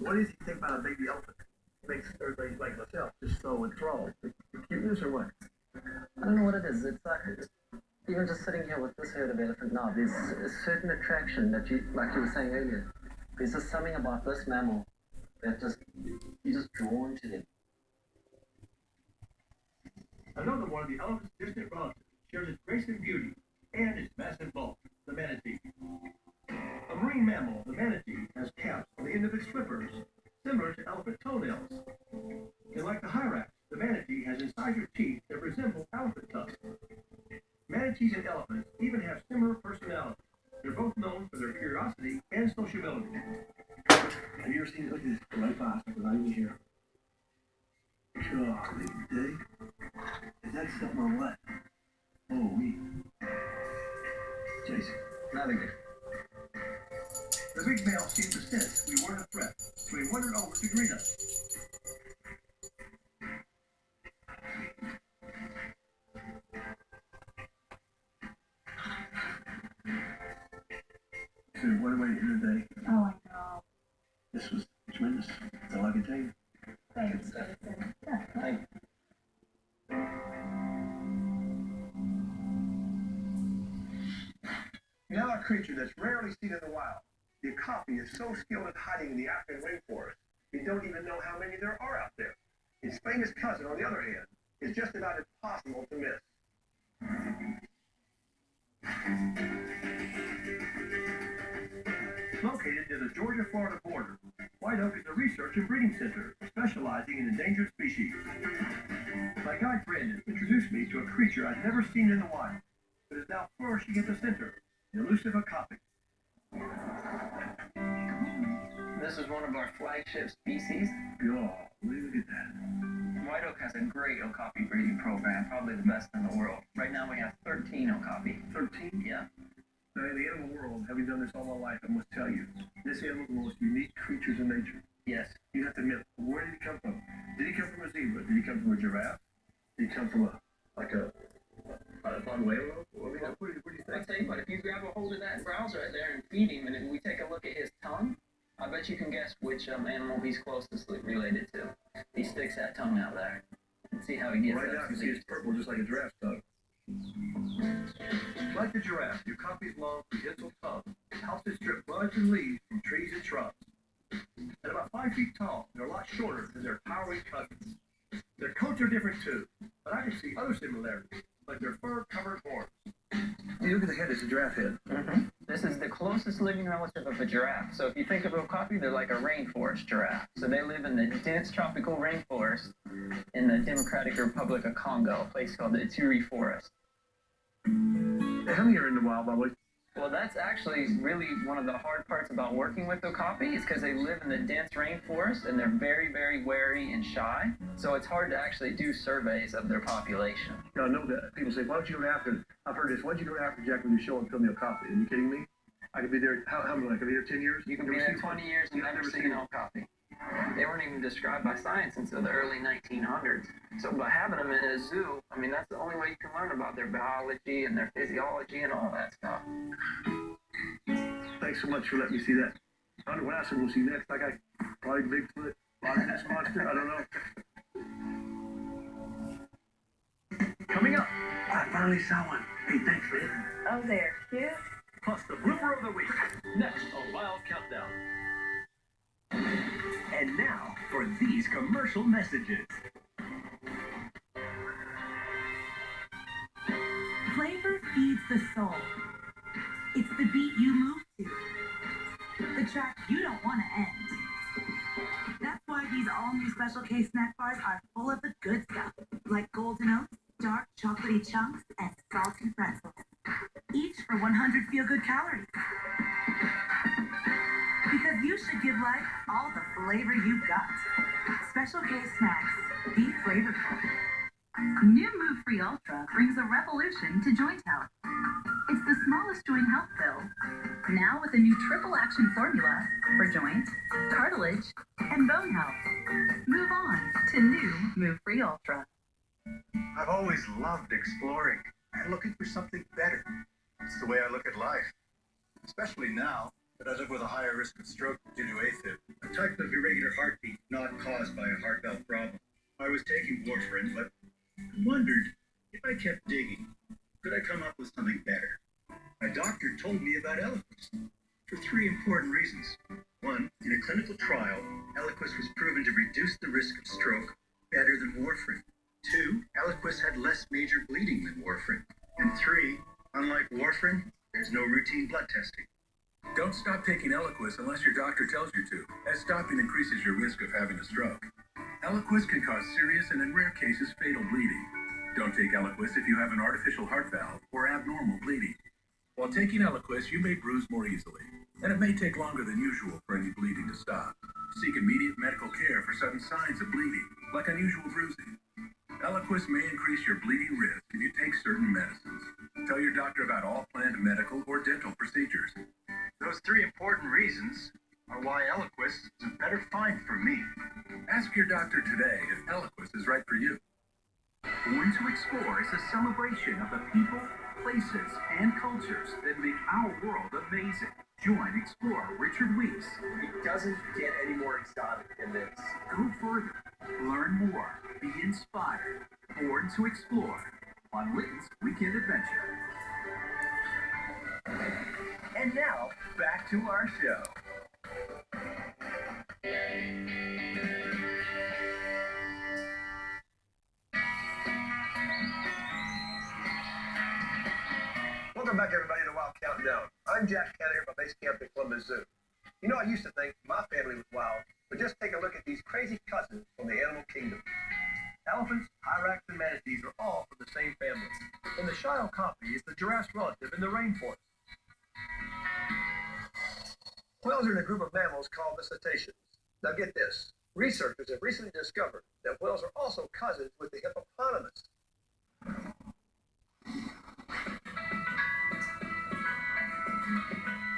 What do you think about a baby elephant? It makes everybody like myself just so enthralled. The cuteness or what? I don't know what it is. It's even just sitting here with this herd of elephant now, there's a certain attraction that you, like you were saying earlier, there's just something about this mammal that just, you're just drawn to them. Another one of the elephant's distant relatives shares its grace and beauty and its massive bulk, the manatee. A marine mammal, the manatee has caps on the end of its flippers, similar to elephant toenails. And like the hyrax, the manatee has incisor teeth that resemble elephant tusks. Manatees and elephants even have similar personalities. They're both known for their curiosity and sociability. Have you ever seen it? Look at this right past right over here. Golly day. Is that something or what? Oh, we. Jason. Navigate. The big male seemed to sense we weren't a threat, so he wandered over to greet us. So what a way to end the day. Oh, I know. This was tremendous. That's all I can tell you. Thanks, Jason. Yeah. Thank Now a creature that's rarely seen in the wild. The okapi is so skilled at hiding in the African rainforest, you don't even know how many there are out there. Its famous cousin, on the other hand, is just about impossible to miss. Located near the Georgia-Florida border, White Oak is a research and breeding center specializing in endangered species. My guide Brandon introduced me to a creature I'd never seen in the wild, but is now flourishing at the center, the elusive okapi. This is one of our flagship species. God, look at that. White Oak has a great okapi breeding program, probably the best in the world. Right now we have 13 okapi. 13? Yeah. Now, in the animal world, having done this all my life, I must tell you, this animal is the most unique creatures in nature. Yes. You have to admit, where did he come from? Did he come from a zebra? Did he come from a giraffe? Did he come from a panuelo? What do you I'll think? tell you what, if you grab a hold of that browse right there and feed him, and if we take a look at his tongue, I bet you can guess which animal he's closest related to. He sticks that tongue out there. And see how he gets Right now, I can see it's purple, just like a giraffe's tongue. Like the giraffe, the okapi's long, prehensile tongue helps it strip buds and leaves from trees and shrubs. At about 5 feet tall, they're a lot shorter than their towering cousins. Their coats are different too, but I can see other similarities, like their fur-covered horns. You look at the head, it's a giraffe head. Mm-hmm. This is the closest living relative of a giraffe. So if you think of okapi, they're like a rainforest giraffe. So they live in the dense tropical rainforest in the Democratic Republic of Congo, a place called the Ituri Forest. How many are in the wild, by the way? Well, that's actually really one of the hard parts about working with okapi is because they live in the dense rainforest and they're very, very wary and shy. So it's hard to actually do surveys of their population. Yeah, I know that. People say, why don't you go to Africa? I've heard this. Why don't you go to Africa, Jack, when you show and film the okapi? Are you kidding me? I could be there, how long? I could be there 10 years? You can be there 20 years and never see an okapi. They weren't even described by science until the early 1900s. So by having them in a zoo, I mean, that's the only way you can learn about their biology and their physiology and all that stuff. Thanks so much for letting me see that. I wonder what else we'll see next. Like probably Bigfoot, Loch Ness Monster, I don't know. Coming up, I finally saw one. Hey, thanks, man. Oh, they're cute. Plus the blooper of the week. Next on Wild Countdown. And now for these commercial messages. Flavor feeds the soul. It's the beat you move to. The track you don't want to end. That's why these all-new Special K snack bars are full of the good stuff, like golden oats, dark chocolatey chunks, and salty pretzels. Each for 100 feel-good calories. Because you should give life all the flavor you've got. Special K snacks. Be flavorful. New Move Free Ultra brings a revolution to joint health. It's the smallest joint health pill. Now with a new triple action formula for joint, cartilage, and bone health. Move on to new Move Free Ultra. I've always loved exploring and looking for something better. It's the way I look at life, especially now that I live with a higher risk of stroke due to AFib. type of irregular heartbeat not caused by a heart valve problem. I was taking warfarin, but wondered if I kept digging, could I come up with something better? My doctor told me about Eliquis for three important reasons. One, in a clinical trial, Eliquis was proven to reduce the risk of stroke better than warfarin. Two, Eliquis had less major bleeding than warfarin. And three, unlike warfarin, there's no routine blood testing. Don't stop taking Eliquis unless your doctor tells you to, as stopping increases your risk of having a stroke. Eliquis can cause serious and in rare cases fatal bleeding. Don't take Eliquis if you have an artificial heart valve or abnormal bleeding. While taking Eliquis, you may bruise more easily, and it may take longer than usual for any bleeding to stop. Seek immediate medical care for sudden signs of bleeding, like unusual bruising. Eliquis may increase your bleeding risk if you take certain medicines. Tell your doctor about all planned medical or dental procedures. Those three important reasons are why Eliquis is a better find for me. Ask your doctor today if Eliquis is right for you. Born to Explore is a celebration of the people, places, and cultures that make our world amazing. Join Explorer Richard Weiss. It doesn't get any more exotic than this. Go further, learn more, be inspired. Born to Explore on Litton's Weekend Adventure. And now, back to our show. Welcome back, everybody, to Wild Countdown. I'm Jack Cannon here from Base Camp at Columbus Zoo. You know, I used to think my family was wild, but just take a look at these crazy cousins from the animal kingdom. Elephants, hyrax, and manatees are all from the same family. And the Shiokampi is the giraffe's relative in the rainforest. Whales are in a group of mammals called the cetaceans. Now get this. Researchers have recently discovered that whales are also cousins with the hippopotamus.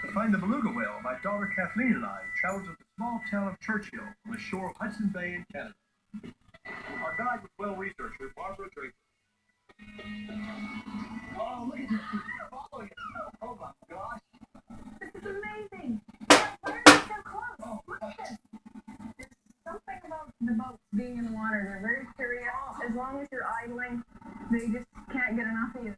To find the beluga whale, my daughter Kathleen and I traveled to the small town of Churchill on the shore of Hudson Bay in Canada. Our guide was whale researcher Barbara Draper. Oh, look at this. Oh, oh my gosh. This is amazing. Why are they so close? Oh, Look at this. There's something about the boats being in the water. They're very curious. As long as you're idling, they just can't get enough of you.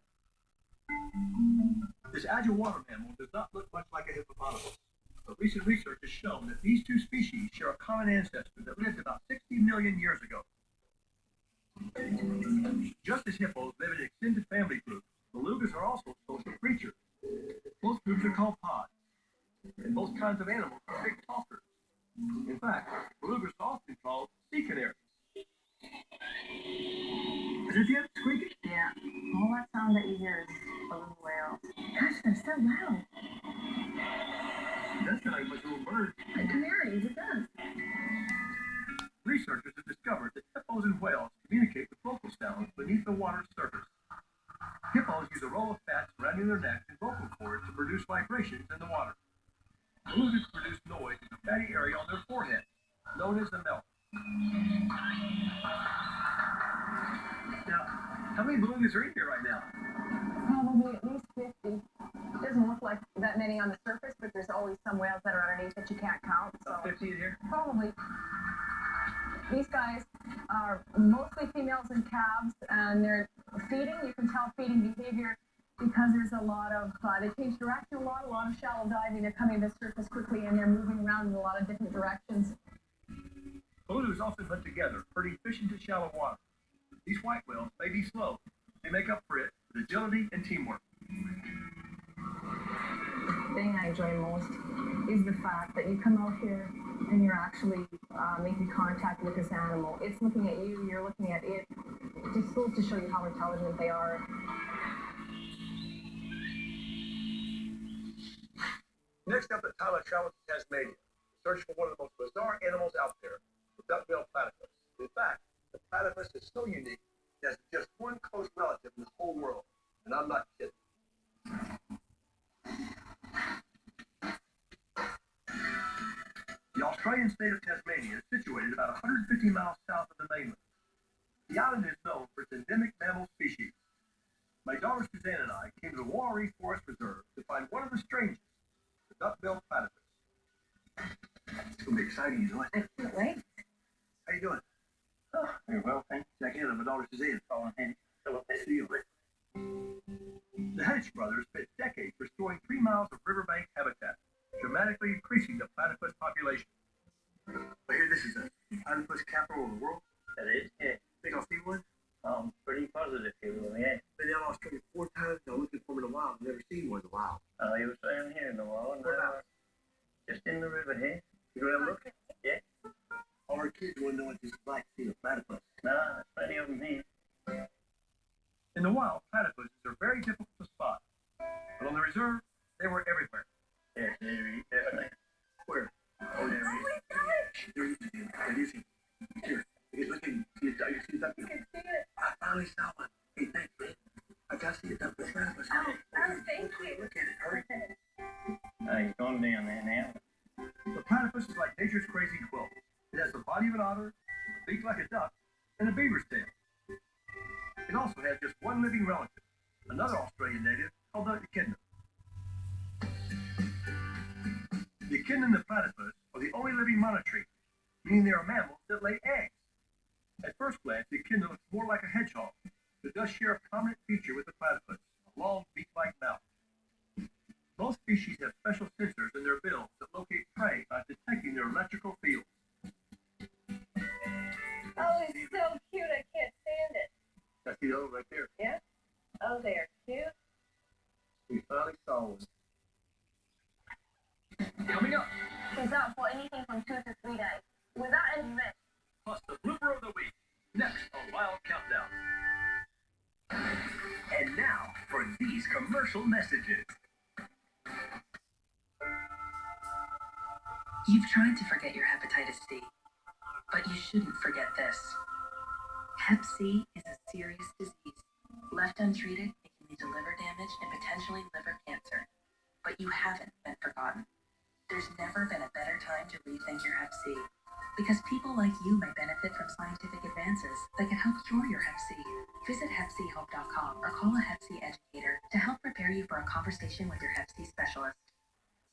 This agile water mammal does not look much like a hippopotamus. But recent research has shown that these two species share a common ancestor that lived about 60 million years ago. Just as hippos live in extended family groups, belugas are also social creatures. Both groups are called pods, and both kinds of animals are big talkers. In fact, belugas are often called sea canaries. Is it the squeaking? Yeah. All that sound that you hear is beluga whales. Gosh, they're so loud. That's not much little bird. Like canaries, it does. Researchers have discovered that hippos and whales communicate with vocal sounds beneath the water's surface. Hippos use a roll of fat surrounding their necks and vocal cords to produce vibrations in the water. Belugas produce noise in the fatty area on their forehead, known as the melt. Now, how many belugas are in here right now? Probably at least 50. It doesn't look like that many on the surface, but there's always some whales that are underneath that you can't count. So About 50 in here? probably. These guys are mostly females and calves, and they're feeding. You can tell feeding behavior because there's a lot of, they change direction a lot of shallow diving. They're coming to the surface quickly, and they're moving around in a lot of different directions. Belugas often hunt together, herding fish into shallow water. These white whales may be slow. They make up for it with agility and teamwork. The thing I enjoy most is the fact that you come out here and you're actually making contact with this animal. It's looking at you, you're looking at it. It just goes to show you how intelligent they are. Next up, the Tyler traveled to Tasmania to search for one of the most bizarre animals out there, the duck-billed platypus. In fact, the platypus is so unique, it has just one close relative in the whole world, and I'm not kidding. The Australian state of Tasmania is situated about 150 miles south of the mainland. The island is known for its endemic mammal species. My daughter Suzanne and I came to the Warree Forest Reserve to find one of the strangest, the duck-billed platypus. It's gonna be exciting, you know it. I can't wait. How you doing? Oh, very well, thanks. Jack Hanna, my daughter Suzanne. Calling Handy. Hello, nice to see you. The Hedge brothers spent decades restoring 3 miles of riverbank habitat, dramatically increasing the platypus population. I hear this is the platypus capital of the world. That is, yeah. Think I'll see one? Pretty positive you will, yeah. Been down Australia 4 times now looking for them in the wild. Never seen one in the wild. You were saying here in the wall, and just in the river here. You go down and look? Yeah. All our kids want to know what this is like seeing a platypus. No, there's plenty of them here. In the wild, platypuses are very difficult to spot. But on the reserve, they were everywhere. Yes, definitely. Where? Oh, there he is. There you see him. There you see him. Here. Look at you see that? You can see it. I finally saw one. Hey, thanks, man. I got to see a duck with platypus. Oh, thank you. Look at it. Hurry. He's gone down there now. The platypus is like nature's crazy quilt. It has the body of an otter, a beak like a duck, and a beaver's tail. It also has just one living relative, another Australian native called the echidna. The echidna and the platypus are the only living monotreme, meaning they are mammals that lay eggs. At first glance, the echidna looks more like a hedgehog, but does share a prominent feature with the platypus, a long beak-like mouth. Most species have special sensors in their bills that locate prey by detecting their electrical fields. Oh, he's so cute. I can't stand it. That's the other right there. Yeah? Oh, they are cute. We finally saw one. Coming up, He's up for anything from 2 to 3 days without any risk. plus the blooper of the week. Next on Wild Countdown. And now for these commercial messages. You've tried to forget your hepatitis C, but you shouldn't forget this. Hep C is a serious disease. Left untreated, it can lead to liver damage and potentially liver cancer. But you haven't been forgotten. There's never been a better time to rethink your Hep C, because people like you may benefit from scientific advances that can help cure your Hep C. Visit HepCHelp.com or call a Hep C educator to help prepare you for a conversation with your Hep C specialist.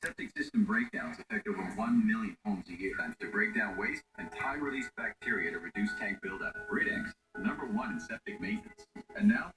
Septic system breakdowns affect over 1 million homes a year. Times to break down waste and tie release bacteria to reduce tank buildup. Rid-X, #1 in septic maintenance. And now